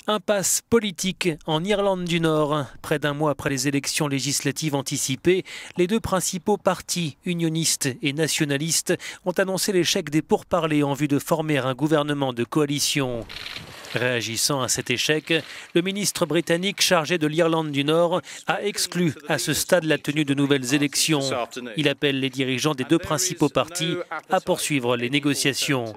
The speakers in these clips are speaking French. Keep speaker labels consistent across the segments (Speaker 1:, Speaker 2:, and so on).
Speaker 1: Impasse politique en Irlande du Nord. Près d'un mois après les élections législatives anticipées, les deux principaux partis, unionistes et nationalistes, ont annoncé l'échec des pourparlers en vue de former un gouvernement de coalition. Réagissant à cet échec, le ministre britannique chargé de l'Irlande du Nord a exclu à ce stade la tenue de nouvelles élections. Il appelle les dirigeants des deux principaux partis à poursuivre les négociations.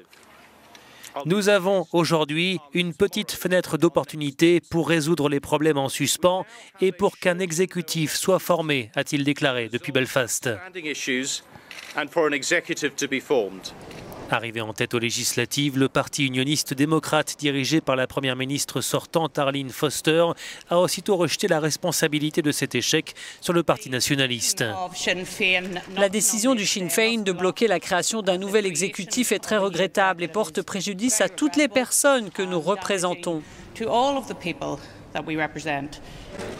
Speaker 1: Nous avons aujourd'hui une petite fenêtre d'opportunité pour résoudre les problèmes en suspens et pour qu'un exécutif soit formé, a-t-il déclaré depuis Belfast. Arrivé en tête aux législatives, le parti unioniste démocrate dirigé par la première ministre sortante Arlene Foster a aussitôt rejeté la responsabilité de cet échec sur le parti nationaliste.
Speaker 2: La décision du Sinn Féin de bloquer la création d'un nouvel exécutif est très regrettable et porte préjudice à toutes les personnes que nous représentons.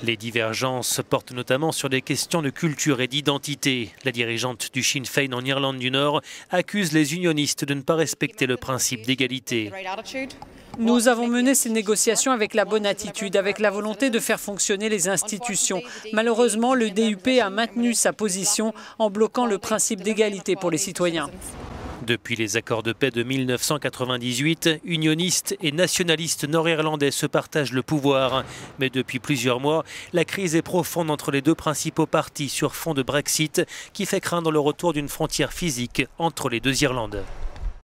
Speaker 1: Les divergences portent notamment sur des questions de culture et d'identité. La dirigeante du Sinn Féin en Irlande du Nord accuse les unionistes de ne pas respecter le principe d'égalité.
Speaker 2: Nous avons mené ces négociations avec la bonne attitude, avec la volonté de faire fonctionner les institutions. Malheureusement, le DUP a maintenu sa position en bloquant le principe d'égalité pour les citoyens.
Speaker 1: Depuis les accords de paix de 1998, unionistes et nationalistes nord-irlandais se partagent le pouvoir. Mais depuis plusieurs mois, la crise est profonde entre les deux principaux partis sur fond de Brexit qui fait craindre le retour d'une frontière physique entre les deux Irlandes.